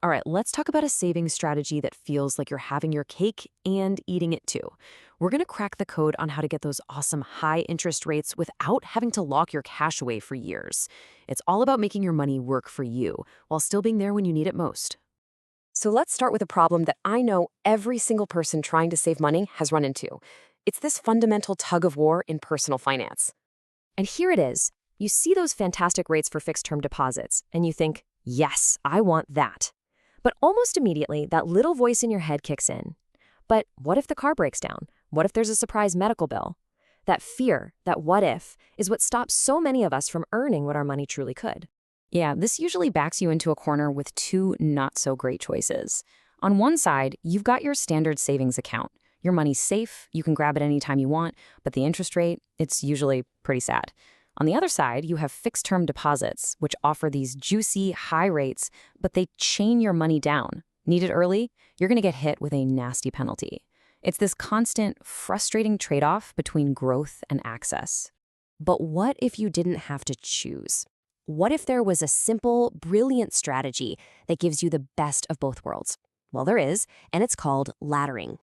All right, let's talk about a savings strategy that feels like you're having your cake and eating it too. We're going to crack the code on how to get those awesome high interest rates without having to lock your cash away for years. It's all about making your money work for you while still being there when you need it most. So let's start with a problem that I know every single person trying to save money has run into. It's this fundamental tug of war in personal finance. And here it is. You see those fantastic rates for fixed-term deposits, and you think, yes, I want that. But almost immediately, that little voice in your head kicks in. But what if the car breaks down? What if there's a surprise medical bill? That fear, that what if, is what stops so many of us from earning what our money truly could. Yeah, this usually backs you into a corner with two not-so-great choices. On one side, you've got your standard savings account. Your money's safe, you can grab it anytime you want, but the interest rate, it's usually pretty sad. On the other side, you have fixed-term deposits, which offer these juicy, high rates, but they chain your money down. Need it early? You're going to get hit with a nasty penalty. It's this constant, frustrating trade-off between growth and access. But what if you didn't have to choose? What if there was a simple, brilliant strategy that gives you the best of both worlds? Well, there is, and it's called laddering.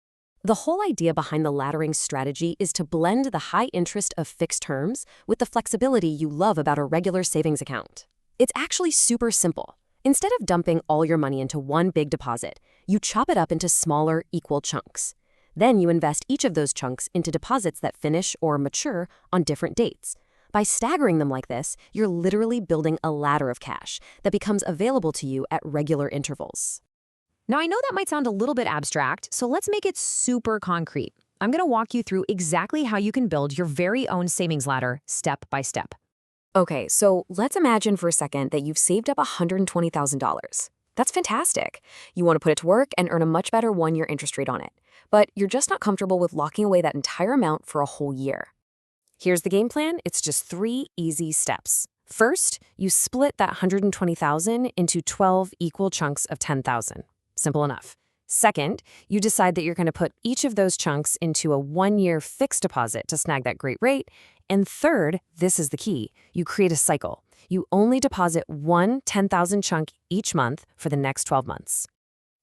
The whole idea behind the laddering strategy is to blend the high interest of fixed terms with the flexibility you love about a regular savings account. It's actually super simple. Instead of dumping all your money into one big deposit, you chop it up into smaller, equal chunks. Then you invest each of those chunks into deposits that finish or mature on different dates. By staggering them like this, you're literally building a ladder of cash that becomes available to you at regular intervals. Now, I know that might sound a little bit abstract, so let's make it super concrete. I'm going to walk you through exactly how you can build your very own savings ladder step by step. Okay, so let's imagine for a second that you've saved up $120,000. That's fantastic. You want to put it to work and earn a much better one-year interest rate on it. But you're just not comfortable with locking away that entire amount for a whole year. Here's the game plan. It's just 3 easy steps. First, you split that $120,000 into 12 equal chunks of $10,000. Simple enough. Second, you decide that you're going to put each of those chunks into a 1-year fixed deposit to snag that great rate. And third, this is the key, you create a cycle. You only deposit one $10,000 chunk each month for the next 12 months.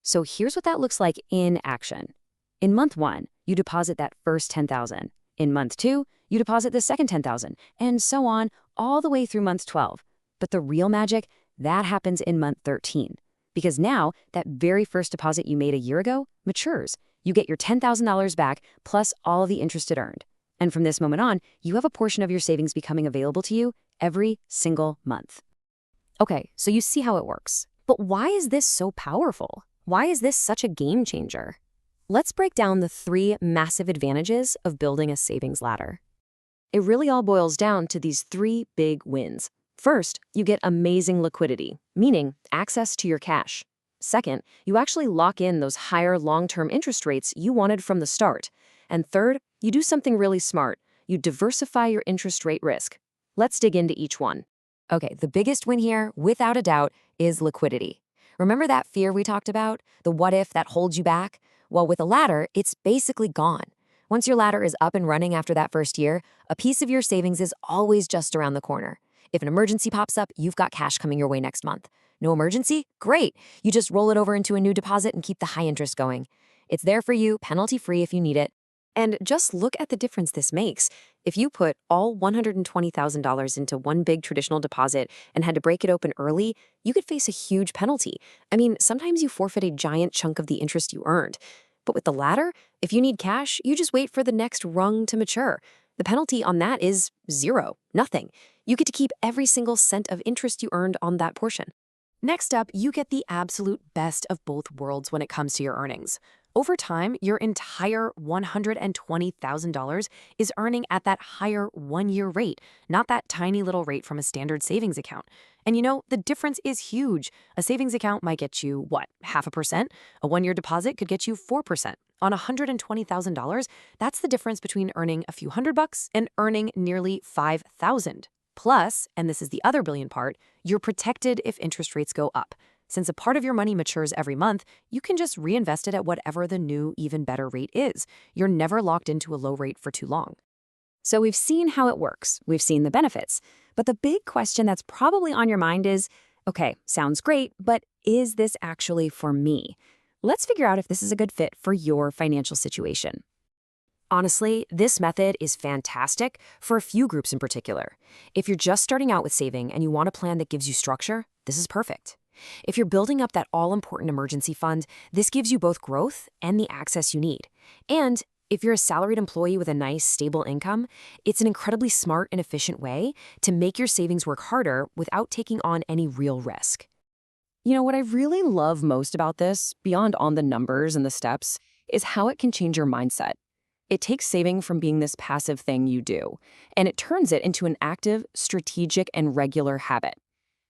So here's what that looks like in action. In month 1, you deposit that first $10,000. In month 2, you deposit the second $10,000, and so on, all the way through month 12. But the real magic, that happens in month 13. Because now, that very first deposit you made a year ago matures. You get your $10,000 back, plus all the interest it earned. And from this moment on, you have a portion of your savings becoming available to you every single month. Okay, so you see how it works. But why is this so powerful? Why is this such a game changer? Let's break down the 3 massive advantages of building a savings ladder. It really all boils down to these 3 big wins. First, you get amazing liquidity, meaning access to your cash. Second, you actually lock in those higher long-term interest rates you wanted from the start. And third, you do something really smart. You diversify your interest rate risk. Let's dig into each one. Okay, the biggest win here, without a doubt, is liquidity. Remember that fear we talked about? The what if that holds you back? Well, with a ladder, it's basically gone. Once your ladder is up and running after that first year, a piece of your savings is always just around the corner. If an emergency pops up, you've got cash coming your way next month. No emergency? Great. You just roll it over into a new deposit and keep the high interest going. It's there for you, penalty-free if you need it. And just look at the difference this makes. If you put all $120,000 into one big traditional deposit and had to break it open early, you could face a huge penalty. I mean, sometimes you forfeit a giant chunk of the interest you earned. But with the ladder, if you need cash, you just wait for the next rung to mature. The penalty on that is 0, nothing. You get to keep every single cent of interest you earned on that portion. Next up, you get the absolute best of both worlds when it comes to your earnings. Over time, your entire $120,000 is earning at that higher 1-year rate, not that tiny little rate from a standard savings account. And you know, the difference is huge. A savings account might get you, what, 0.5%? A 1-year deposit could get you 4%. On $120,000, that's the difference between earning a few $100 and earning nearly $5,000. Plus, and this is the other brilliant part, you're protected if interest rates go up. Since a part of your money matures every month, you can just reinvest it at whatever the new, even better rate is. You're never locked into a low rate for too long. So we've seen how it works. We've seen the benefits. But the big question that's probably on your mind is, Okay, sounds great, but is this actually for me? Let's figure out if this is a good fit for your financial situation. Honestly, this method is fantastic for a few groups in particular. If you're just starting out with saving and you want a plan that gives you structure, this is perfect. If you're building up that all-important emergency fund, this gives you both growth and the access you need. And if you're a salaried employee with a nice, stable income, it's an incredibly smart and efficient way to make your savings work harder without taking on any real risk. What I really love most about this, beyond on the numbers and the steps, is how it can change your mindset. It takes saving from being this passive thing you do, and it turns it into an active, strategic, and regular habit.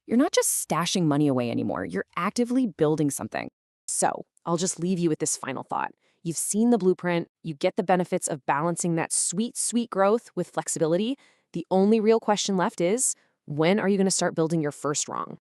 You're not just stashing money away anymore, you're actively building something. So, I'll just leave you with this final thought. You've seen the blueprint, you get the benefits of balancing that sweet, sweet growth with flexibility. The only real question left is, when are you going to start building your first rung?